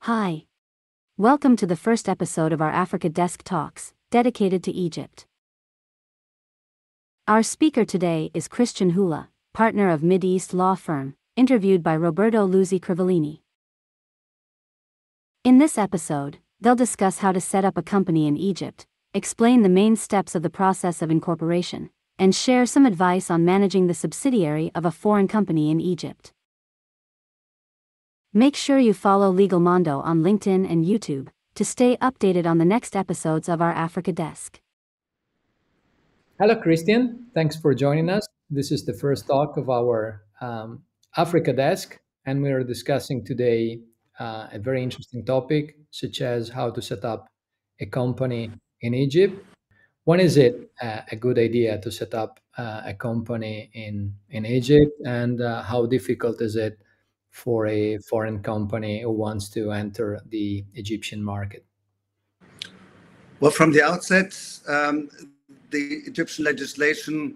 Hi. Welcome to the first episode of our Africa Desk Talks, dedicated to Egypt. Our speaker today is Christian Hula, partner of Mideast Law Firm, interviewed by Roberto Luzzi Crivellini. In this episode, they'll discuss how to set up a company in Egypt, explain the main steps of the process of incorporation, and share some advice on managing the subsidiary of a foreign company in Egypt. Make sure you follow Legalmondo on LinkedIn and YouTube to stay updated on the next episodes of our Africa Desk. Hello, Christian. Thanks for joining us. This is the first talk of our Africa Desk, and we are discussing today a very interesting topic, such as how to set up a company in Egypt. When is it a good idea to set up a company in Egypt, and how difficult is it for a foreign company who wants to enter the Egyptian market? Well, from the outset, the Egyptian legislation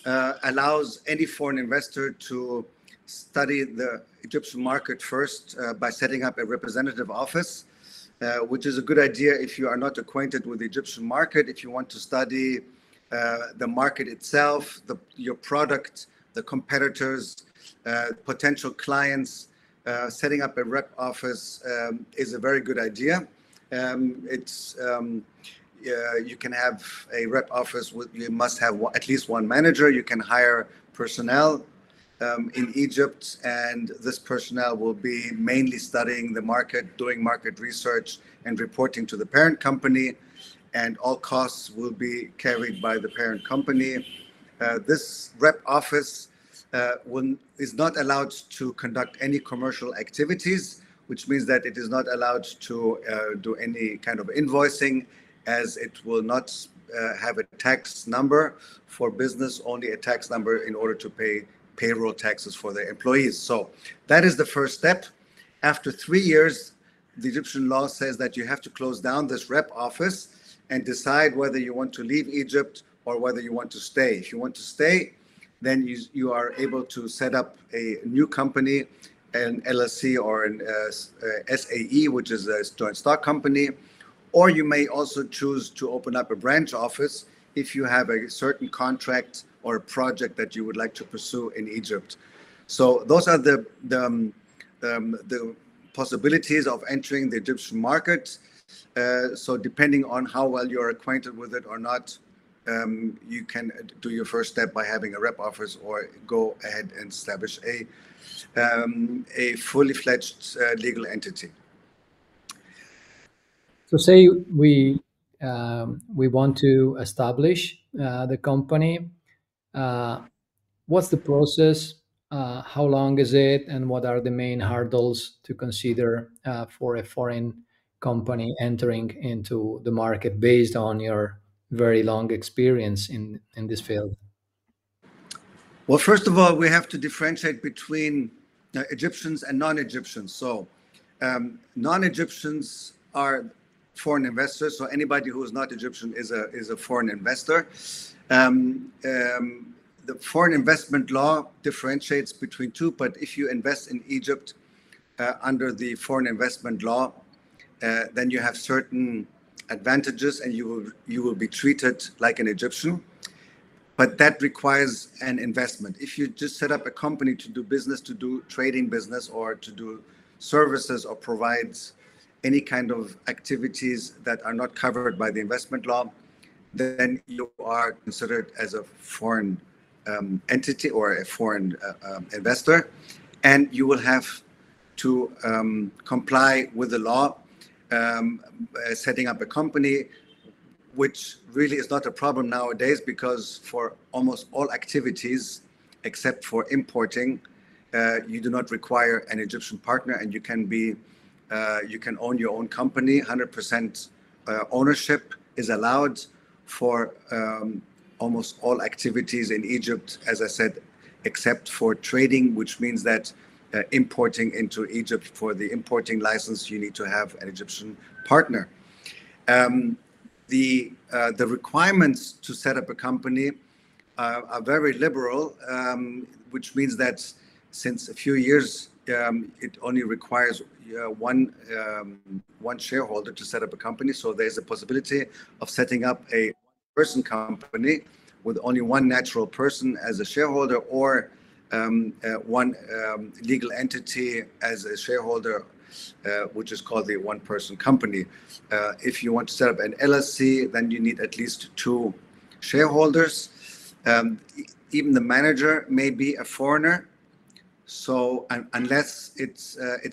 allows any foreign investor to study the Egyptian market first by setting up a representative office, which is a good idea if you are not acquainted with the Egyptian market, if you want to study the market itself, your product, the competitors, potential clients. Setting up a rep office is a very good idea. You can have a rep office you must have at least one manager. You can hire personnel in Egypt, and this personnel will be mainly studying the market, doing market research, and reporting to the parent company, and all costs will be carried by the parent company. This rep office is not allowed to conduct any commercial activities, which means that it is not allowed to do any kind of invoicing, as it will not have a tax number for business, only a tax number in order to pay payroll taxes for their employees. So that is the first step. After 3 years, the Egyptian law says that you have to close down this rep office and decide whether you want to leave Egypt or whether you want to stay. If you want to stay, then you are able to set up a new company, an LLC or an SAE, which is a joint stock company. Or you may also choose to open up a branch office if you have a certain contract or a project that you would like to pursue in Egypt. So those are the possibilities of entering the Egyptian market. So depending on how well you're acquainted with it or not, you can do your first step by having a rep office, or go ahead and establish a fully fledged legal entity. So say we want to establish the company. What's the process? How long is it? And what are the main hurdles to consider for a foreign company entering into the market based on your very long experience in this field? Well, first of all, we have to differentiate between Egyptians and non-Egyptians. So non-Egyptians are foreign investors. So anybody who is not Egyptian is a foreign investor. The foreign investment law differentiates between two, but if you invest in Egypt under the foreign investment law, then you have certain advantages, and you will be treated like an Egyptian. But that requires an investment. If you just set up a company to do business, to do trading business, or to do services, or provide any kind of activities that are not covered by the investment law, then you are considered as a foreign entity or a foreign investor, and you will have to comply with the law, setting up a company, which really is not a problem nowadays, because for almost all activities, except for importing, you do not require an Egyptian partner, and you can own your own company. 100% ownership is allowed for almost all activities in Egypt, as I said, except for trading, which means that importing into Egypt, for the importing license, you need to have an Egyptian partner. The requirements to set up a company are very liberal, which means that since a few years it only requires one shareholder to set up a company. So there's a possibility of setting up a person company with only one natural person as a shareholder, or one legal entity as a shareholder, which is called the one-person company. If you want to set up an LLC, then you need at least two shareholders. Even the manager may be a foreigner. So unless it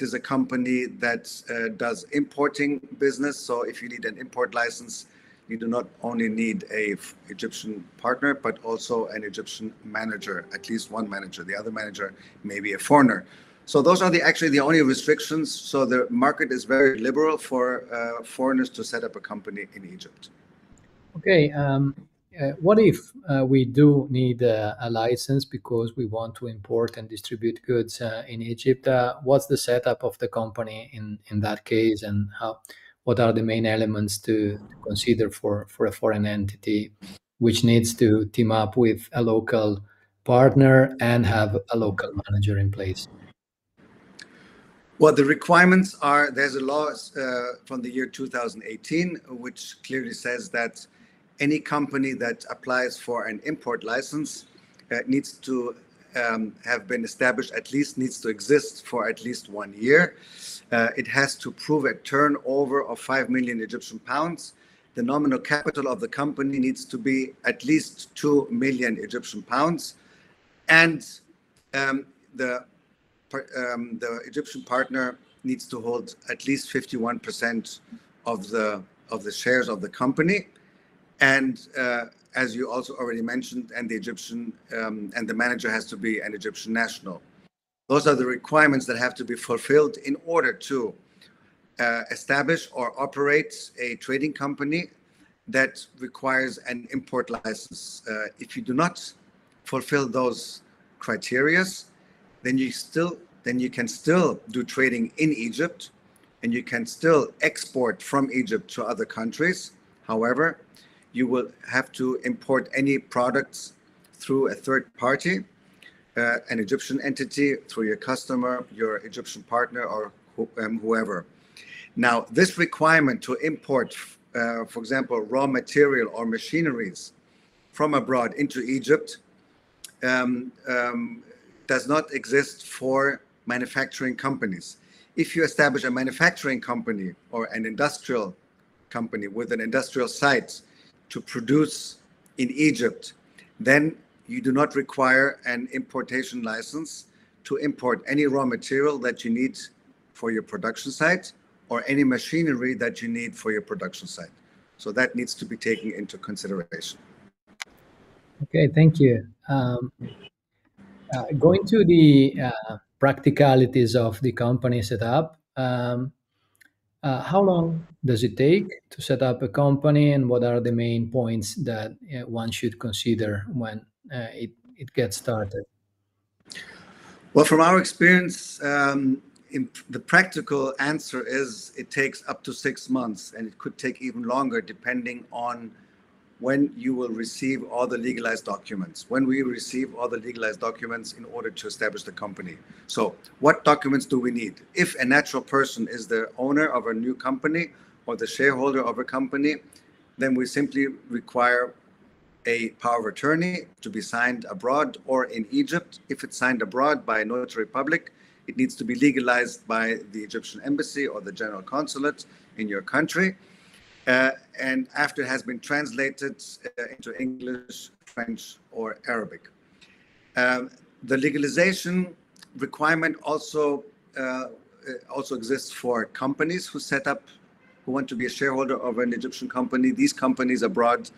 is a company that does importing business, so if you need an import license, you do not only need a Egyptian partner, but also an Egyptian manager, at least one manager. The other manager may be a foreigner. So those are actually the only restrictions. So the market is very liberal for foreigners to set up a company in Egypt. Okay. What if we do need a license because we want to import and distribute goods in Egypt? What's the setup of the company in that case, and what are the main elements to consider for a foreign entity which needs to team up with a local partner and have a local manager in place? Well, the requirements are, there's a law from the year 2018, which clearly says that any company that applies for an import license needs to have been established, at least needs to exist for at least 1 year. It has to prove a turnover of 5 million Egyptian pounds. The nominal capital of the company needs to be at least 2 million Egyptian pounds. And the Egyptian partner needs to hold at least 51% of the shares of the company. And as you also already mentioned, and the Egyptian and the manager has to be an Egyptian national. Those are the requirements that have to be fulfilled in order to establish or operate a trading company that requires an import license. If you do not fulfill those criteria, then you can still do trading in Egypt, and you can still export from Egypt to other countries. However, you will have to import any products through a third party, an Egyptian entity, through your customer, your Egyptian partner, or whoever. Now, this requirement to import, for example, raw material or machineries from abroad into Egypt does not exist for manufacturing companies. If you establish a manufacturing company or an industrial company with an industrial site to produce in Egypt, then you do not require an importation license to import any raw material that you need for your production site or any machinery that you need for your production site. So that needs to be taken into consideration. Okay, thank you. Going to the practicalities of the company setup, how long does it take to set up a company, and what are the main points that one should consider when it gets started? Well, from our experience, the practical answer is it takes up to 6 months, and it could take even longer depending on when you will receive all the legalized documents, when we receive all the legalized documents in order to establish the company. So what documents do we need? If a natural person is the owner of a new company or the shareholder of a company, then we simply require a power of attorney to be signed abroad or in Egypt. If it's signed abroad by a notary public, it needs to be legalized by the Egyptian embassy or the general consulate in your country. And after it has been translated into English, French, or Arabic. The legalization requirement also exists for companies who want to be a shareholder of an Egyptian company. These companies abroad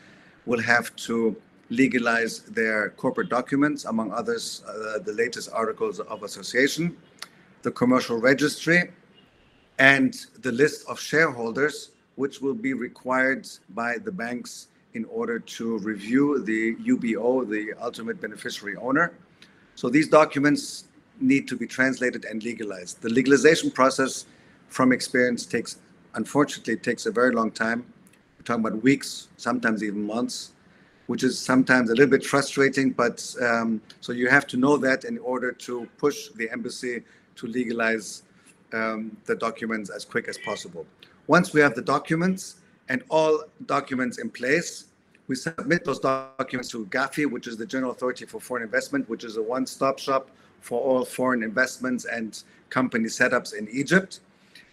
will have to legalize their corporate documents, among others, the latest articles of association, the commercial registry, and the list of shareholders, which will be required by the banks in order to review the UBO, the ultimate beneficiary owner. So these documents need to be translated and legalized. The legalization process, from experience, unfortunately takes a very long time. We're talking about weeks, sometimes even months, which is sometimes a little bit frustrating, but so you have to know that in order to push the embassy to legalize the documents as quick as possible. Once we have the documents and all documents in place, we submit those documents to GAFI, which is the General Authority for Foreign Investment, which is a one-stop shop for all foreign investments and company setups in Egypt.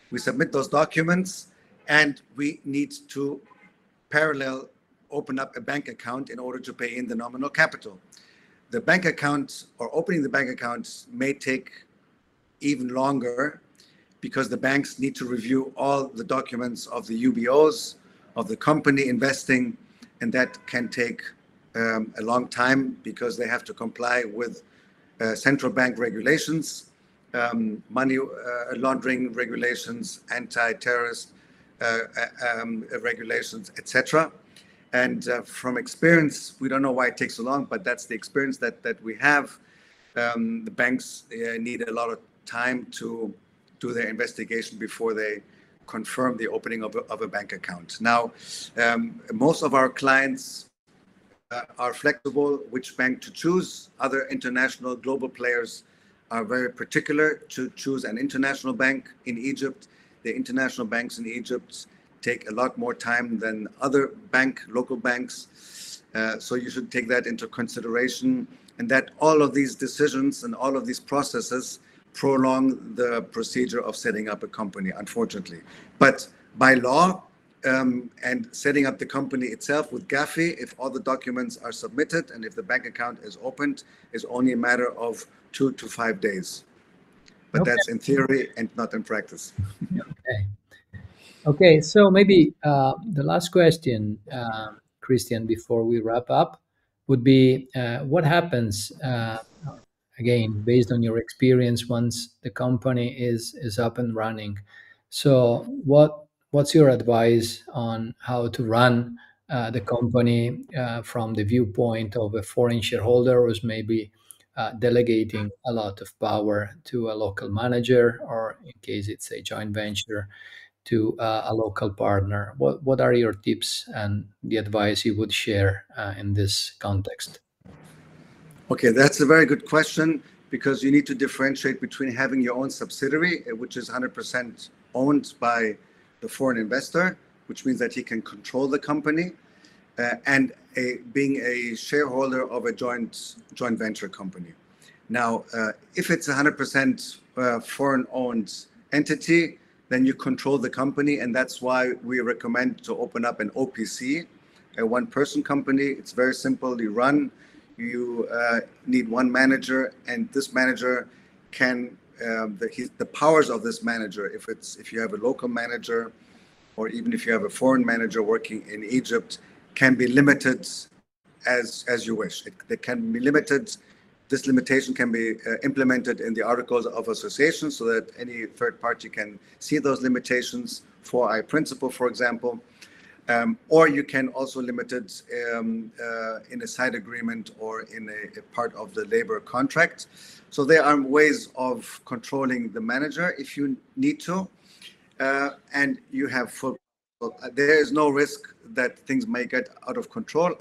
We submit those documents, and we need to parallel open up a bank account in order to pay in the nominal capital. The bank account, or opening the bank account, may take even longer because the banks need to review all the documents of the UBOs, of the company investing, and that can take a long time because they have to comply with central bank regulations, money laundering regulations, anti-terrorist regulations, etc. And from experience, we don't know why it takes so long, but that's the experience that we have. The banks need a lot of time to do their investigation before they confirm the opening of a bank account. Now, most of our clients are flexible which bank to choose. Other international global players are very particular to choose an international bank in Egypt. The international banks in Egypt take a lot more time than other local banks. So you should take that into consideration, and that all of these decisions and all of these processes prolong the procedure of setting up a company, unfortunately. But by law, and setting up the company itself with GAFI, if all the documents are submitted and if the bank account is opened, is only a matter of 2 to 5 days. But that's in theory and not in practice. Okay, so maybe the last question, Christian, before we wrap up, would be what happens, again, based on your experience once the company is up and running? So what's your advice on how to run the company from the viewpoint of a foreign shareholder who's maybe delegating a lot of power to a local manager, or in case it's a joint venture, to a local partner? What are your tips and the advice you would share in this context? Okay, that's a very good question, because you need to differentiate between having your own subsidiary, which is 100% owned by the foreign investor, which means that he can control the company, and being a shareholder of a joint venture company. Now, if it's 100% foreign-owned entity, then you control the company, and that's why we recommend to open up an OPC, a one-person company. It's very simple. You need one manager, and this manager can the powers of this manager, if you have a local manager or even if you have a foreign manager working in Egypt, can be limited as you wish. They can be limited. This limitation can be implemented in the Articles of Association so that any third party can see those limitations, 4i principle, for example. Or you can also limit it in a side agreement or in a part of the labor contract. So there are ways of controlling the manager if you need to, and you have full. There is no risk that things may get out of control,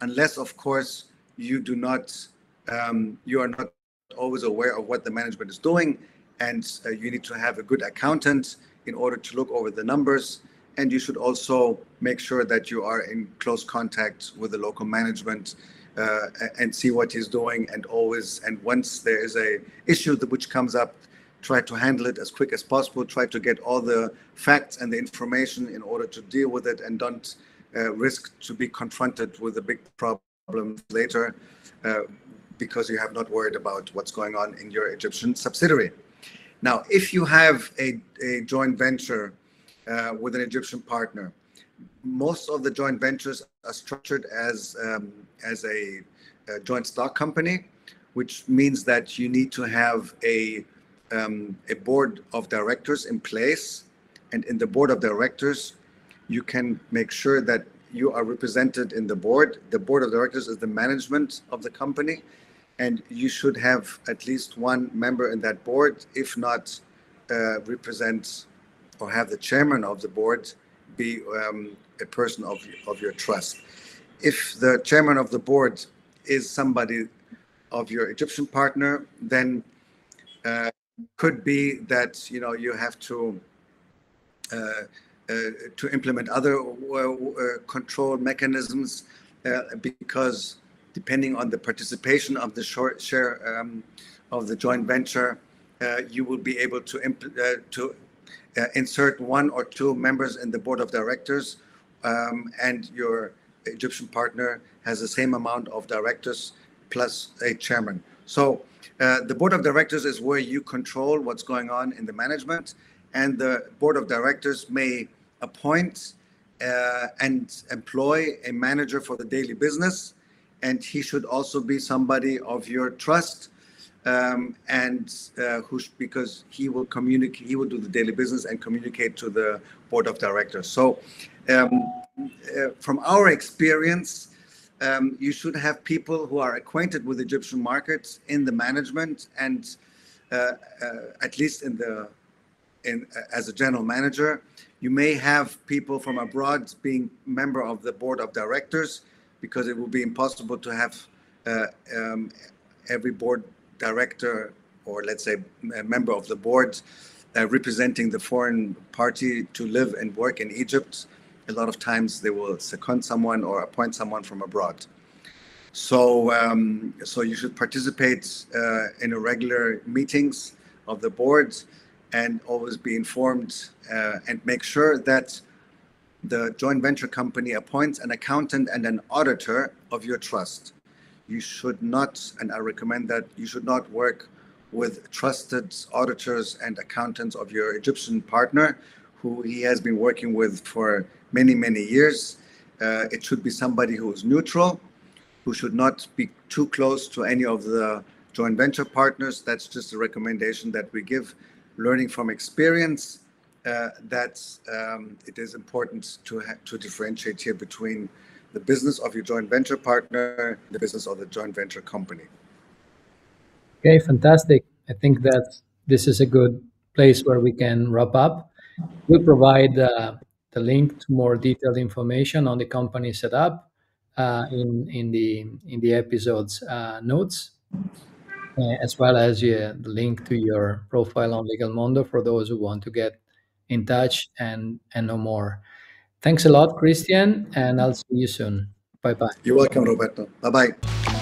unless, of course, you are not always aware of what the management is doing, and you need to have a good accountant in order to look over the numbers. And you should also make sure that you are in close contact with the local management and see what he's doing. And once there is a issue which comes up, try to handle it as quick as possible. Try to get all the facts and the information in order to deal with it, and don't risk to be confronted with a big problem later because you have not worried about what's going on in your Egyptian subsidiary. Now, if you have a joint venture with an Egyptian partner, most of the joint ventures are structured as a joint stock company, which means that you need to have a board of directors in place. And in the board of directors, you can make sure that you are represented in the board. The board of directors is the management of the company, and you should have at least one member in that board, if not represent or have the chairman of the board be a person of your trust. If the chairman of the board is somebody of your Egyptian partner, then could be that you have to implement other control mechanisms, because depending on the participation of the short share of the joint venture, you will be able to insert one or two members in the board of directors, and your Egyptian partner has the same amount of directors plus a chairman. So the board of directors is where you control what's going on in the management, and the board of directors may appoint and employ a manager for the daily business, and he should also be somebody of your trust, because he will communicate, he will do the daily business and communicate to the board of directors. So from our experience, you should have people who are acquainted with Egyptian markets in the management, and at least as a general manager. You may have people from abroad being member of the board of directors, because it will be impossible to have every board director, or let's say a member of the board, representing the foreign party to live and work in Egypt. A lot of times they will second someone or appoint someone from abroad. So you should participate in regular meetings of the board, and always be informed, and make sure that the joint venture company appoints an accountant and an auditor of your trust. You should not, and I recommend that you should not work with trusted auditors and accountants of your Egyptian partner, who he has been working with for many, many years. It should be somebody who is neutral, who should not be too close to any of the joint venture partners. That's just a recommendation that we give, learning from experience, that it is important to differentiate here between the business of your joint venture partner, the business of the joint venture company. Okay, fantastic. I think that this is a good place where we can wrap up. We'll provide the link to more detailed information on the company setup in the episode's notes, as well as the link to your profile on Legalmondo for those who want to get in touch and know more. Thanks a lot, Christian, and I'll see you soon. Bye-bye. You're welcome, Roberto. Bye-bye.